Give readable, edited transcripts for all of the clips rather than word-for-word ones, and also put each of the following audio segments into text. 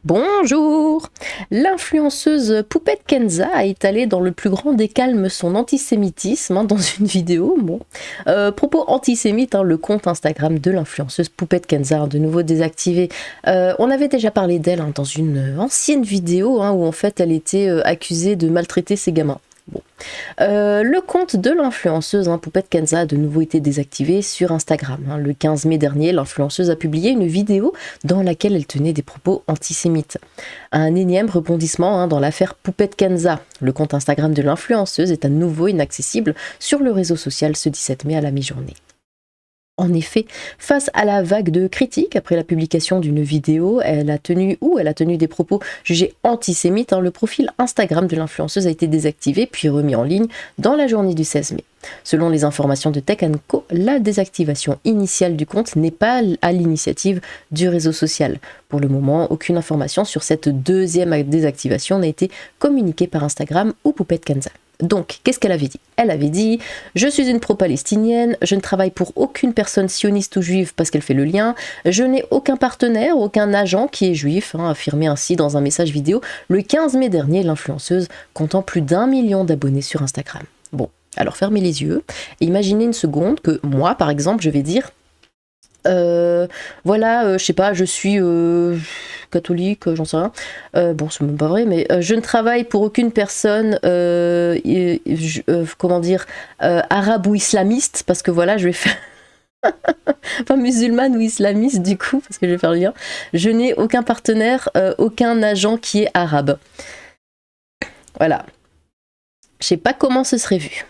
Bonjour! L'influenceuse Poupette Kenza a étalé dans le plus grand des calmes son antisémitisme dans une vidéo. Bon. Propos antisémites, le compte Instagram de l'influenceuse Poupette Kenza a de nouveau désactivé. On avait déjà parlé d'elle dans une ancienne vidéo où en fait elle était accusée de maltraiter ses gamins. Bon. Le compte de l'influenceuse Poupette Kenza a de nouveau été désactivé sur Instagram. Le 15 mai dernier, l'influenceuse a publié une vidéo dans laquelle elle tenait des propos antisémites. Un énième rebondissement dans l'affaire Poupette Kenza. Le compte Instagram de l'influenceuse est à nouveau inaccessible sur le réseau social ce 17 mai à la mi-journée. En effet, face à la vague de critiques après la publication d'une vidéo, elle a tenu des propos jugés antisémites, le profil Instagram de l'influenceuse a été désactivé puis remis en ligne dans la journée du 16 mai. Selon les informations de Tech & Co, la désactivation initiale du compte n'est pas à l'initiative du réseau social. Pour le moment, aucune information sur cette deuxième désactivation n'a été communiquée par Instagram ou Poupette Kenza. Donc, qu'est-ce qu'elle avait dit? Elle avait dit « Je suis une pro-palestinienne, je ne travaille pour aucune personne sioniste ou juive parce qu'elle fait le lien, je n'ai aucun partenaire, aucun agent qui est juif », affirmé ainsi dans un message vidéo le 15 mai dernier, l'influenceuse comptant plus d'1 million d'abonnés sur Instagram. Bon, alors fermez les yeux et imaginez une seconde que moi, par exemple, je vais dire je sais pas, je suis catholique, j'en sais rien. Bon, c'est même pas vrai, mais je ne travaille pour aucune personne, arabe ou islamiste, parce que voilà, je vais faire. Pas musulmane ou islamiste, du coup, parce que je vais faire le lien. Je n'ai aucun partenaire, aucun agent qui est arabe. Voilà. Je sais pas comment ce serait vu.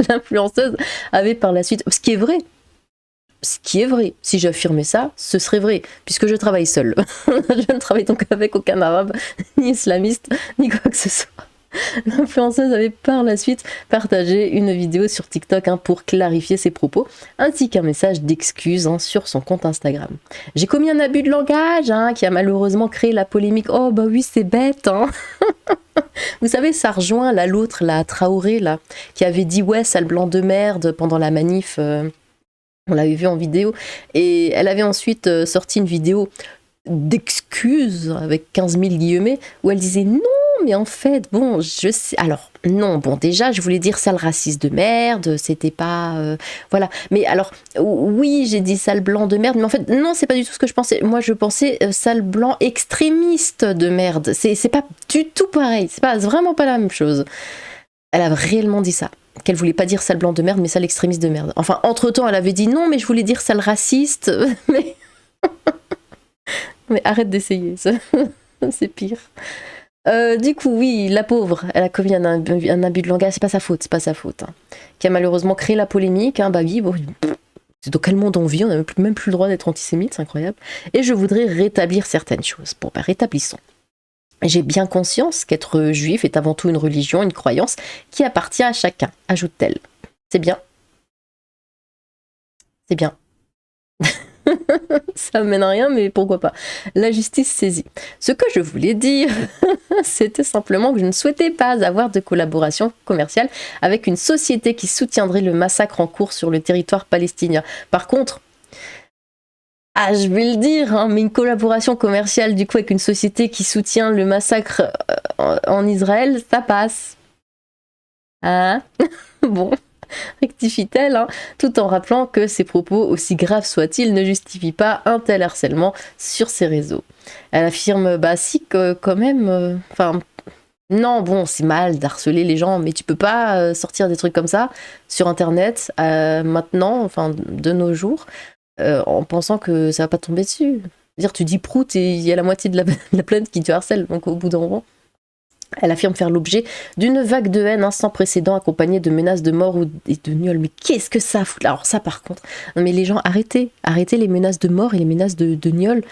L'influenceuse avait par la suite. Ce qui est vrai, si j'affirmais ça, ce serait vrai, puisque je travaille seule. Je ne travaille donc avec aucun arabe, ni islamiste, ni quoi que ce soit. L'influenceuse avait par la suite partagé une vidéo sur TikTok pour clarifier ses propos, ainsi qu'un message d'excuse sur son compte Instagram. J'ai commis un abus de langage qui a malheureusement créé la polémique. Oh bah oui, c'est bête. Vous savez, ça rejoint l'autre, la Traoré, qui avait dit ouais, sale blanc de merde pendant la manif. On l'avait vu en vidéo, et elle avait ensuite sorti une vidéo d'excuses avec 15 000 guillemets où elle disait non, mais en fait, bon, je sais. Alors, non, bon, déjà, je voulais dire sale raciste de merde, c'était pas. Voilà. Mais alors, oui, j'ai dit sale blanc de merde, mais en fait, non, c'est pas du tout ce que je pensais. Moi, je pensais sale blanc extrémiste de merde. C'est pas du tout pareil, c'est vraiment pas la même chose. Elle a réellement dit ça. Qu'elle voulait pas dire sale blanc de merde, mais sale extrémiste de merde. Enfin, entre-temps, elle avait dit non, mais je voulais dire sale raciste. Mais arrête d'essayer, c'est pire. Du coup, oui, la pauvre, elle a commis un abus de langage, c'est pas sa faute. Qui a malheureusement créé la polémique. Bah oui, bon, c'est dans quel monde on vit, on n'a même plus le droit d'être antisémite, c'est incroyable. Et je voudrais rétablir certaines choses. Bon, rétablissons. J'ai bien conscience qu'être juif est avant tout une religion, une croyance qui appartient à chacun, ajoute-t-elle. C'est bien. C'est bien. Ça mène à rien, mais pourquoi pas. La justice saisit. Ce que je voulais dire, c'était simplement que je ne souhaitais pas avoir de collaboration commerciale avec une société qui soutiendrait le massacre en cours sur le territoire palestinien. Par contre, je vais le dire, mais une collaboration commerciale du coup avec une société qui soutient le massacre en Israël, ça passe. Bon, rectifie-t-elle, tout en rappelant que ces propos, aussi graves soient-ils, ne justifient pas un tel harcèlement sur ses réseaux. Elle affirme, si que quand même, non, bon, c'est mal d'harceler les gens, mais tu peux pas sortir des trucs comme ça sur Internet maintenant, de nos jours. En pensant que ça va pas tomber dessus. Dire tu dis prout et il y a la moitié de la planète qui te harcèle, donc au bout d'un moment. Elle affirme faire l'objet d'une vague de haine sans précédent accompagnée de menaces de mort et de gnôle. Mais qu'est-ce que ça fout? Alors ça par contre, mais les gens arrêtez les menaces de mort et les menaces de gnôle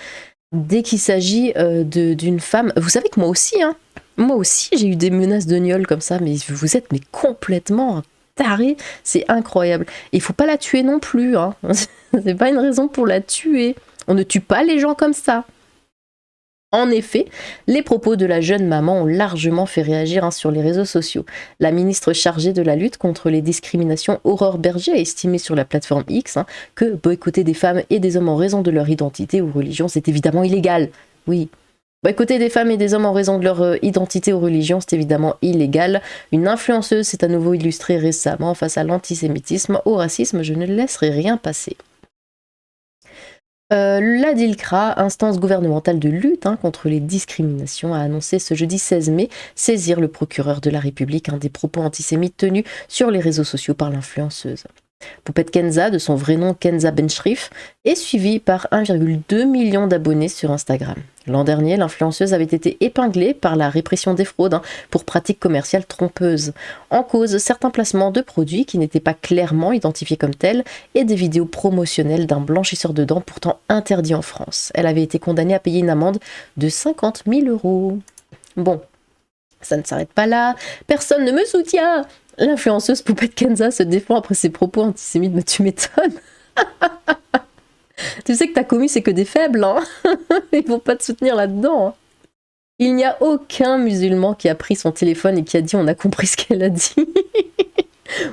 dès qu'il s'agit d'une femme. Vous savez que moi aussi j'ai eu des menaces de gnôle comme ça, mais vous êtes complètement taré, c'est incroyable. Et il faut pas la tuer non plus, c'est pas une raison pour la tuer. On ne tue pas les gens comme ça. En effet, les propos de la jeune maman ont largement fait réagir sur les réseaux sociaux. La ministre chargée de la lutte contre les discriminations, Aurore Berger, a estimé sur la plateforme X que boycotter des femmes et des hommes en raison de leur identité ou religion, c'est évidemment illégal. Oui, Côté des femmes et des hommes en raison de leur identité ou religion, c'est évidemment illégal. Une influenceuse s'est à nouveau illustrée récemment face à l'antisémitisme, au racisme, je ne laisserai rien passer. La DILCRA, instance gouvernementale de lutte contre les discriminations, a annoncé ce jeudi 16 mai saisir le procureur de la République des propos antisémites tenus sur les réseaux sociaux par l'influenceuse. Poupette Kenza, de son vrai nom Kenza Benchrif, est suivie par 1,2 million d'abonnés sur Instagram. L'an dernier, l'influenceuse avait été épinglée par la répression des fraudes pour pratiques commerciales trompeuses. En cause, certains placements de produits qui n'étaient pas clairement identifiés comme tels et des vidéos promotionnelles d'un blanchisseur de dents pourtant interdit en France. Elle avait été condamnée à payer une amende de 50 000 €. Bon, ça ne s'arrête pas là. Personne ne me soutient. L'influenceuse Poupette Kenza se défend après ses propos antisémites, mais tu m'étonnes. Tu sais que t'as commis, c'est que des faibles, hein. Ils vont pas te soutenir là-dedans. Hein. Il n'y a aucun musulman qui a pris son téléphone et qui a dit on a compris ce qu'elle a dit.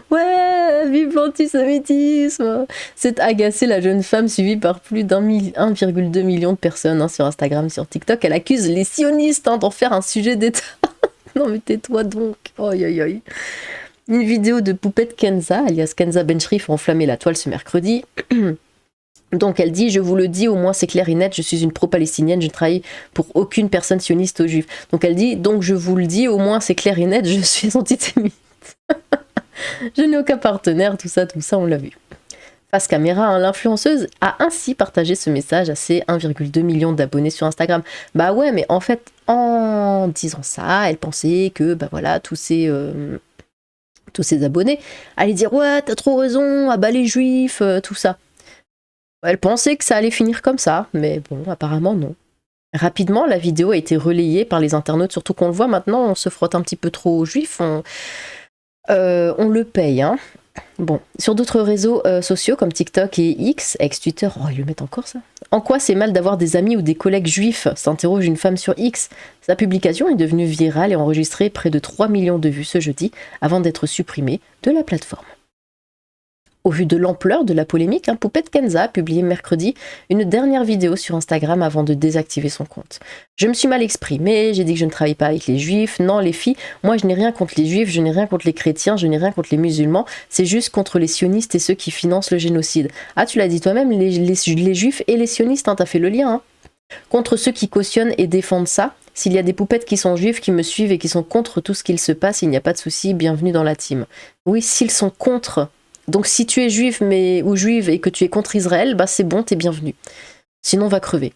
Ouais, vive l'antisémitisme. C'est agacé la jeune femme suivie par plus d'1,2 million de personnes sur Instagram, sur TikTok. Elle accuse les sionistes d'en faire un sujet d'État. Non mais tais-toi donc. Oi, oi, oi. Une vidéo de Poupette Kenza, alias Kenza Benchrif, a enflammé la toile ce mercredi. Donc elle dit, je vous le dis, au moins c'est clair et net, je suis une pro-palestinienne, je ne travaille pour aucune personne sioniste ou juive. Donc elle dit, donc je vous le dis, au moins c'est clair et net, je suis antisémite. Je n'ai aucun partenaire, tout ça, on l'a vu. Face caméra, l'influenceuse a ainsi partagé ce message à ses 1,2 million d'abonnés sur Instagram. Bah ouais, mais en fait, en disant ça, elle pensait que, bah voilà, tous ses abonnés allaient dire « Ouais, t'as trop raison, ah bah les juifs, tout ça ». Elle pensait que ça allait finir comme ça, mais bon, apparemment non. Rapidement, la vidéo a été relayée par les internautes, surtout qu'on le voit maintenant, on se frotte un petit peu trop aux juifs, on le paye, hein. Bon, sur d'autres réseaux sociaux comme TikTok et X, ex-Twitter, oh ils le mettent encore ça. En quoi c'est mal d'avoir des amis ou des collègues juifs, s'interroge une femme sur X. Sa publication est devenue virale et a enregistré près de 3 millions de vues ce jeudi, avant d'être supprimée de la plateforme. Au vu de l'ampleur de la polémique, Poupette Kenza a publié mercredi une dernière vidéo sur Instagram avant de désactiver son compte. Je me suis mal exprimée, j'ai dit que je ne travaille pas avec les juifs. Non les filles, moi je n'ai rien contre les juifs, je n'ai rien contre les chrétiens, je n'ai rien contre les musulmans, c'est juste contre les sionistes et ceux qui financent le génocide. Ah tu l'as dit toi-même, les juifs et les sionistes, t'as fait le lien. Contre ceux qui cautionnent et défendent ça, s'il y a des poupettes qui sont juives, qui me suivent et qui sont contre tout ce qu'il se passe, il n'y a pas de souci, bienvenue dans la team. Oui, s'ils sont contre... Donc si tu es juif ou juive et que tu es contre Israël, bah c'est bon, t'es bienvenu. Sinon va crever.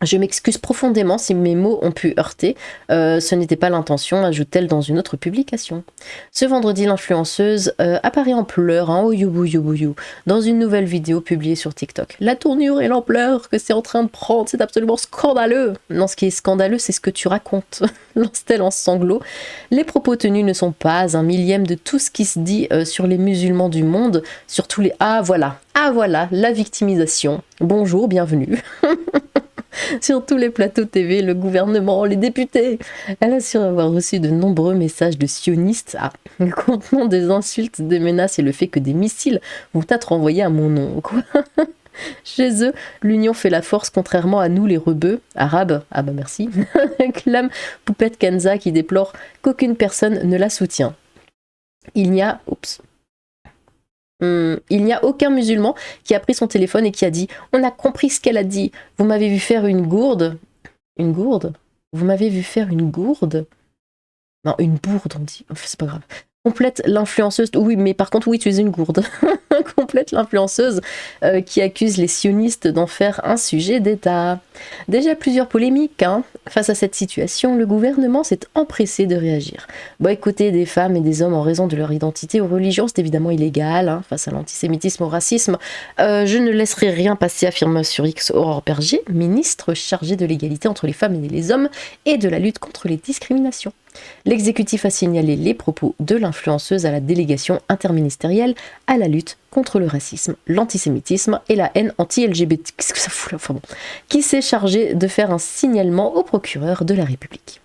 Je m'excuse profondément si mes mots ont pu heurter, ce n'était pas l'intention, ajoute-t-elle dans une autre publication. Ce vendredi, l'influenceuse apparaît en pleurs, oh you, dans une nouvelle vidéo publiée sur TikTok. La tournure et l'ampleur que c'est en train de prendre, c'est absolument scandaleux. Non, ce qui est scandaleux, c'est ce que tu racontes, lance-t-elle en sanglots. Les propos tenus ne sont pas un millième de tout ce qui se dit sur les musulmans du monde, sur tous les... Ah voilà, la victimisation. Bonjour, bienvenue. Sur tous les plateaux TV, le gouvernement, les députés. Elle assure avoir reçu de nombreux messages de sionistes contenant des insultes, des menaces et le fait que des missiles vont être envoyés à mon nom. Quoi. Chez eux, l'union fait la force, contrairement à nous les rebeux arabes. Ah bah merci. Clame Poupette Kenza qui déplore qu'aucune personne ne la soutient. Il n'y a aucun musulman qui a pris son téléphone et qui a dit « On a compris ce qu'elle a dit. Vous m'avez vu faire une gourde. » Une gourde ? Vous m'avez vu faire une gourde ? Non, une bourde, on dit. Enfin, c'est pas grave. Complète l'influenceuse... Oui, mais par contre, oui, tu es une gourde. Complète l'influenceuse qui accuse les sionistes d'en faire un sujet d'État. Déjà plusieurs polémiques. Face à cette situation, le gouvernement s'est empressé de réagir. Boycotter des femmes et des hommes en raison de leur identité ou religion, c'est évidemment illégal. Face à l'antisémitisme, au racisme, je ne laisserai rien passer, affirme sur X Aurore Berger, ministre chargée de l'égalité entre les femmes et les hommes et de la lutte contre les discriminations. L'exécutif a signalé les propos de l'influenceuse à la délégation interministérielle à la lutte contre le racisme, l'antisémitisme et la haine anti-LGBT, qui s'est chargé de faire un signalement au procureur de la République.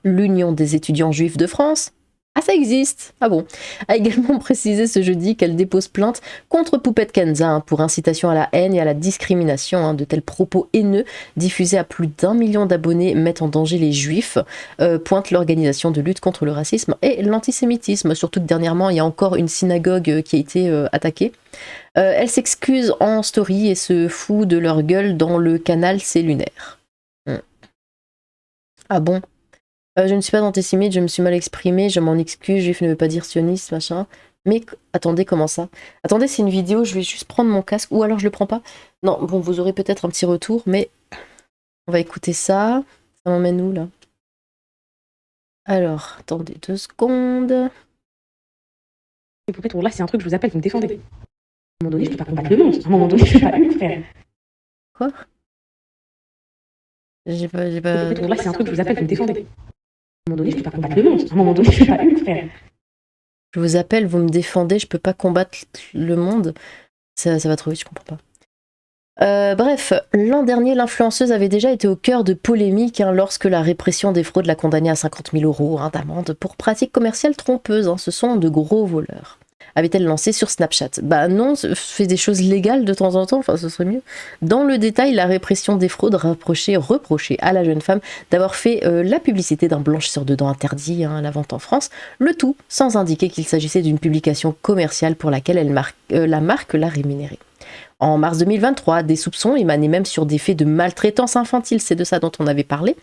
L'Union des étudiants juifs de France, Ah, ça existe. Ah bon. A également précisé ce jeudi qu'elle dépose plainte contre Poupette Kenza hein, pour incitation à la haine et à la discrimination. Hein, de tels propos haineux diffusés à plus d'1 million d'abonnés mettent en danger les juifs, pointe l'organisation de lutte contre le racisme et l'antisémitisme. Surtout que dernièrement, il y a encore une synagogue qui a été attaquée. Elle s'excuse en story et se fout de leur gueule dans le canal C'est lunaire. Ah bon? Je ne suis pas antisémite, je me suis mal exprimée, je m'en excuse, juif ne veut pas dire sioniste, machin. Mais attendez, comment ça? Attendez, c'est une vidéo, je vais juste prendre mon casque, ou alors je le prends pas. Non, bon, vous aurez peut-être un petit retour, mais on va écouter ça. Ça m'emmène où, là? Alors, attendez 2 secondes. Les poupettes, là, c'est un truc, je vous appelle, vous me défendez. À un moment donné, je peux pas combattre le monde. À un moment donné, je suis pas une, frère. Quoi? J'ai pas... Là, c'est un truc, je vous appelle, vous me défendez. À un moment donné, je peux pas combattre le monde. À un moment donné, je suis pas une, frère. Je vous appelle, vous me défendez, je peux pas combattre le monde. Ça va trop vite, je comprends pas. Bref, l'an dernier, l'influenceuse avait déjà été au cœur de polémiques hein, lorsque la répression des fraudes l'a condamnée à 50 000 € hein, d'amende pour pratiques commerciales trompeuses. Hein, ce sont de gros voleurs. Avait-elle lancé sur Snapchat? Bah non, fait des choses légales de temps en temps, enfin ce serait mieux. Dans le détail, la répression des fraudes reprochait à la jeune femme d'avoir fait la publicité d'un blanchisseur de dents interdit hein, à la vente en France, le tout sans indiquer qu'il s'agissait d'une publication commerciale pour laquelle la marque l'a rémunérée. En mars 2023, des soupçons émanaient même sur des faits de maltraitance infantile, c'est de ça dont on avait parlé,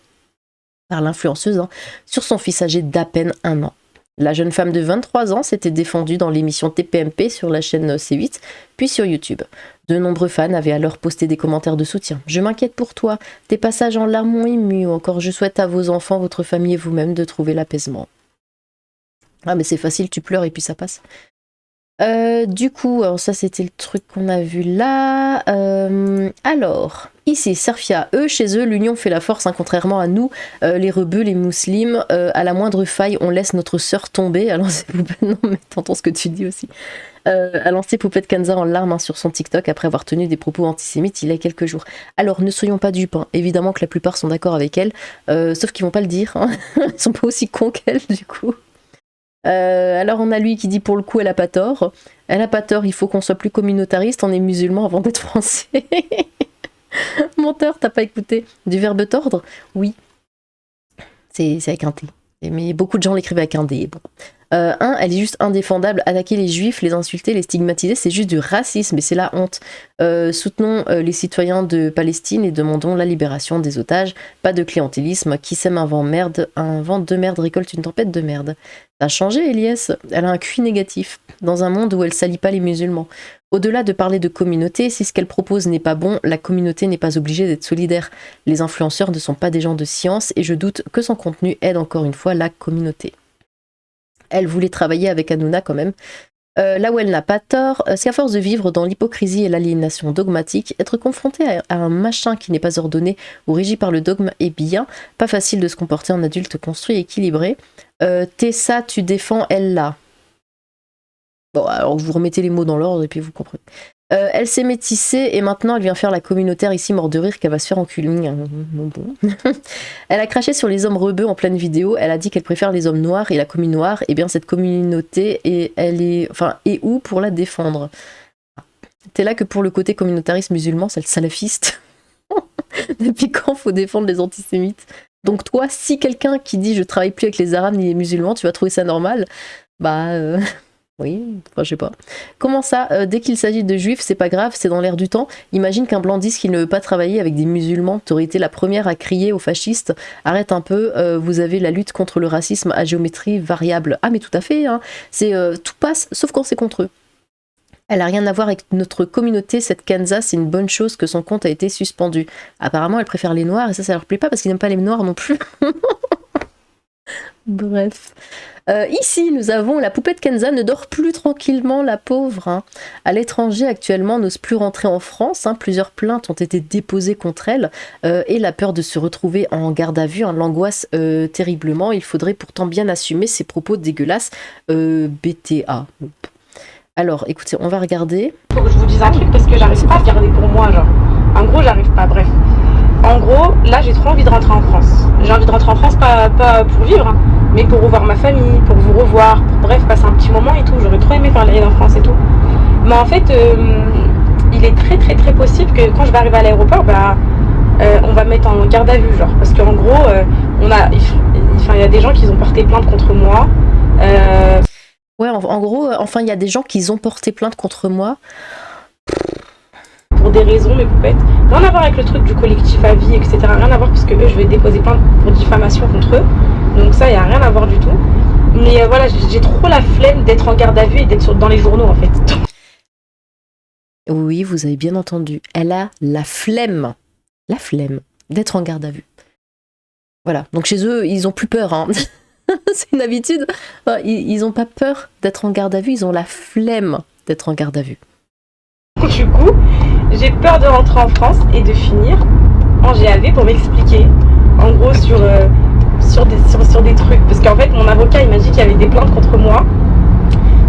par l'influenceuse, hein, sur son fils âgé d'à peine 1 an. La jeune femme de 23 ans s'était défendue dans l'émission TPMP sur la chaîne C8, puis sur YouTube. De nombreux fans avaient alors posté des commentaires de soutien. « Je m'inquiète pour toi, tes passages en larmes m'ont ému, ou encore je souhaite à vos enfants, votre famille et vous-même de trouver l'apaisement. » Ah mais c'est facile, tu pleures et puis ça passe. Du coup, alors ça c'était le truc qu'on a vu là. Alors, ici, Serfia, chez eux, l'union fait la force, hein, contrairement à nous, les rebeux, les musulmans, à la moindre faille, on laisse notre sœur tomber. Alors, non, mais t'entends ce que tu dis aussi. A lancé Poupette Kenza en larmes hein, sur son TikTok après avoir tenu des propos antisémites il y a quelques jours. Alors, ne soyons pas dupes, hein. Évidemment que la plupart sont d'accord avec elle, sauf qu'ils vont pas le dire. Hein. Ils sont pas aussi cons qu'elle, du coup. Alors on a lui qui dit pour le coup elle a pas tort. Elle a pas tort, il faut qu'on soit plus communautariste, on est musulman avant d'être français. Menteur, t'as pas écouté du verbe tordre? Oui. C'est avec un T. Mais beaucoup de gens l'écrivaient avec un D. Bon. Elle est juste indéfendable. Attaquer les juifs, les insulter, les stigmatiser, c'est juste du racisme et c'est la honte. Soutenons les citoyens de Palestine et demandons la libération des otages. Pas de clientélisme. Qui sème un vent de merde récolte une tempête de merde. Ça a changé, Elias. Elle a un QI négatif dans un monde où elle salit pas les musulmans. Au-delà de parler de communauté, si ce qu'elle propose n'est pas bon, la communauté n'est pas obligée d'être solidaire. Les influenceurs ne sont pas des gens de science et je doute que son contenu aide encore une fois la communauté. Elle voulait travailler avec Hanouna quand même. Là où elle n'a pas tort, c'est à force de vivre dans l'hypocrisie et l'aliénation dogmatique, être confronté à un machin qui n'est pas ordonné ou régi par le dogme est bien, pas facile de se comporter en adulte construit et équilibré. T'es ça, tu défends, elle là. Bon, alors vous remettez les mots dans l'ordre et puis vous comprenez. Elle s'est métissée et maintenant elle vient faire la communautaire ici, mort de rire qu'elle va se faire enculer. Bon. Elle a craché sur les hommes rebeux en pleine vidéo. Elle a dit qu'elle préfère les hommes noirs et la commune noire. Et bien cette communauté, est où pour la défendre? T'es là que pour le côté communautariste musulman, c'est le salafiste. Depuis quand faut défendre les antisémites? Donc toi, si quelqu'un qui dit je travaille plus avec les arabes ni les musulmans, tu vas trouver ça normal? Oui, enfin je sais pas. Comment ça, dès qu'il s'agit de juifs, c'est pas grave, c'est dans l'air du temps. Imagine qu'un blanc dise qu'il ne veut pas travailler avec des musulmans. T'aurais été la première à crier aux fascistes. Arrête un peu, vous avez la lutte contre le racisme à géométrie variable. Ah mais tout à fait, hein. C'est tout passe, sauf quand c'est contre eux. Elle a rien à voir avec notre communauté, cette Kenza, c'est une bonne chose que son compte a été suspendu. Apparemment, elle préfère les noirs et ça leur plaît pas parce qu'ils n'aiment pas les noirs non plus. Bref. Ici, nous avons la poupette Kenza ne dort plus tranquillement, la pauvre. Hein. À l'étranger, actuellement, n'ose plus rentrer en France. Hein. Plusieurs plaintes ont été déposées contre elle et la peur de se retrouver en garde à vue l'angoisse terriblement. Il faudrait pourtant bien assumer ses propos dégueulasses. BTA. Alors, écoutez, on va regarder. Faut que je vous dise un truc parce que j'arrive pas à garder pour moi, genre. En gros, j'arrive pas, bref. En gros, là, j'ai trop envie de rentrer en France. J'ai envie de rentrer en France, pas pour vivre, hein, mais pour revoir ma famille, pour vous revoir, pour bref, passer un petit moment et tout. J'aurais trop aimé faire l'année d'enfance et tout. Mais en fait, il est très très très possible que quand je vais arriver à l'aéroport, on va me mettre en garde à vue, genre. Parce qu'en gros, il y a des gens qui ont porté plainte contre moi. Ouais, en gros, enfin, il y a des gens qui ont porté plainte contre moi. Pour des raisons, mes poupettes. Rien à voir avec le truc du collectif à vie, etc. Rien à voir, parce que eux, je vais déposer plainte pour diffamation contre eux. Donc ça, il n'y a rien à voir du tout. Mais voilà, j'ai trop la flemme d'être en garde à vue et d'être dans les journaux, en fait. Oui, vous avez bien entendu. Elle a la flemme d'être en garde à vue. Voilà. Donc chez eux, ils ont plus peur. Hein. C'est une habitude. Ils n'ont pas peur d'être en garde à vue, ils ont la flemme d'être en garde à vue. Du coup, j'ai peur de rentrer en France et de finir en GAV pour m'expliquer. En gros, sur des trucs. Parce qu'en fait, mon avocat, il m'a dit qu'il y avait des plaintes contre moi,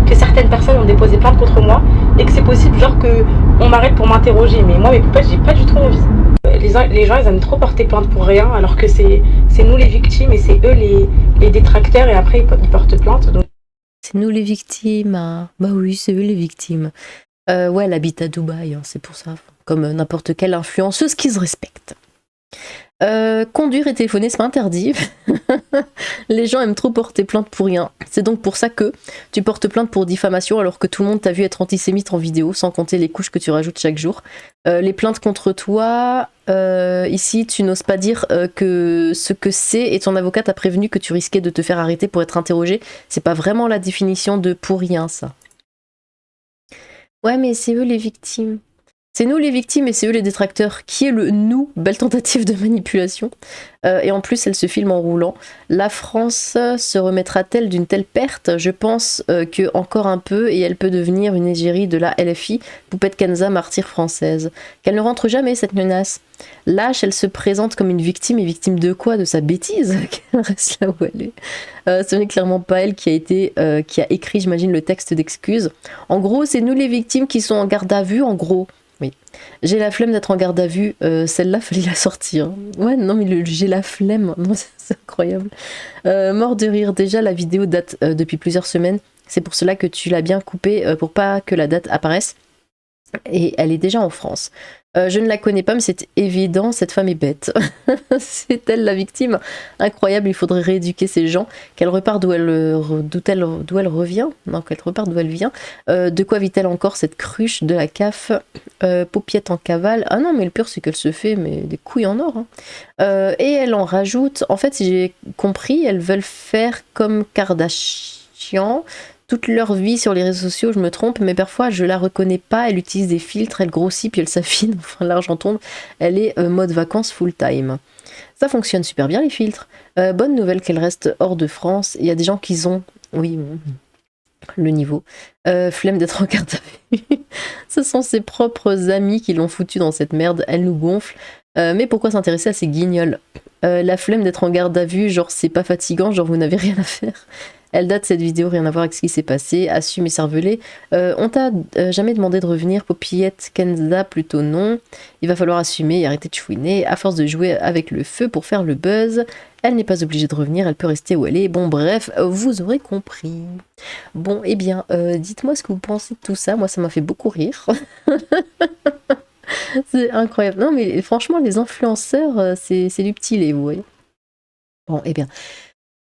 que certaines personnes ont déposé plainte contre moi, et que c'est possible, genre, qu'on m'arrête pour m'interroger. Mais moi, mes poupettes, j'ai pas du tout envie. Les gens, ils aiment trop porter plainte pour rien, alors que c'est nous les victimes et c'est eux les détracteurs, et après, ils portent plainte. Donc... C'est nous les victimes. Hein. Bah oui, c'est eux les victimes. Ouais, elle habite à Dubaï, hein, c'est pour ça. Comme n'importe quelle influenceuse qui se respecte. Conduire et téléphoner, c'est pas interdit. Les gens aiment trop porter plainte pour rien. C'est donc pour ça que tu portes plainte pour diffamation alors que tout le monde t'a vu être antisémite en vidéo, sans compter les couches que tu rajoutes chaque jour. Les plaintes contre toi, ici tu n'oses pas dire que ce que c'est, et ton avocat t'a prévenu que tu risquais de te faire arrêter pour être interrogé. C'est pas vraiment la définition de pour rien, ça. Ouais, mais c'est eux les victimes. C'est nous les victimes et c'est eux les détracteurs. Qui est le nous? Belle tentative de manipulation. Et en plus, elle se filme en roulant. La France se remettra-t-elle d'une telle perte? Je pense que encore un peu, et elle peut devenir une égérie de la LFI, Poupette Kenza, martyre française. Qu'elle ne rentre jamais, cette menace. Lâche, elle se présente comme une victime, et victime de quoi? De sa bêtise? Qu'elle reste là où elle est. Ce n'est clairement pas elle qui a écrit, j'imagine, le texte d'excuses. En gros, c'est nous les victimes qui sont en garde à vue, en gros. Oui. J'ai la flemme d'être en garde à vue. Celle-là, fallait la sortir. Ouais, non, mais j'ai la flemme. Non, c'est incroyable. Mort de rire. Déjà, la vidéo date depuis plusieurs semaines. C'est pour cela que tu l'as bien coupée pour pas que la date apparaisse. Et elle est déjà en France. Je ne la connais pas, mais c'est évident, cette femme est bête. C'est elle la victime. Incroyable, il faudrait rééduquer ces gens. Qu'elle repart d'où elle revient. Non, qu'elle repart d'où elle vient. De quoi vit-elle encore, cette cruche de la CAF? Paupiette en cavale. Ah non, mais le pire, c'est qu'elle se fait mais des couilles en or. Hein. Et elle en rajoute. En fait, si j'ai compris, elles veulent faire comme Kardashian. Toute leur vie sur les réseaux sociaux, je me trompe, mais parfois je la reconnais pas, elle utilise des filtres, elle grossit puis elle s'affine, enfin l'argent tombe, elle est mode vacances full time. Ça fonctionne super bien les filtres. Bonne nouvelle qu'elle reste hors de France, il y a des gens qui ont, oui, le niveau, flemme d'être en garde à vue. Ce sont ses propres amis qui l'ont foutu dans cette merde, elle nous gonfle. Mais pourquoi s'intéresser à ces guignols? La flemme d'être en garde à vue, genre c'est pas fatigant, genre vous n'avez rien à faire. Elle date cette vidéo, rien à voir avec ce qui s'est passé. Assume et cervelé. On t'a jamais demandé de revenir, Paupiette Kenza, plutôt non. Il va falloir assumer et arrêter de chouiner. À force de jouer avec le feu pour faire le buzz, elle n'est pas obligée de revenir, elle peut rester où elle est. Bon, bref, vous aurez compris. Bon, eh bien, dites-moi ce que vous pensez de tout ça. Moi, ça m'a fait beaucoup rire. C'est incroyable. Non, mais franchement, les influenceurs, c'est du petit lait, vous voyez. Bon, eh bien.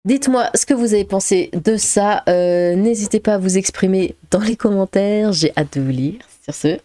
Dites-moi ce que vous avez pensé de ça. N'hésitez pas à vous exprimer dans les commentaires. J'ai hâte de vous lire. Sur ce,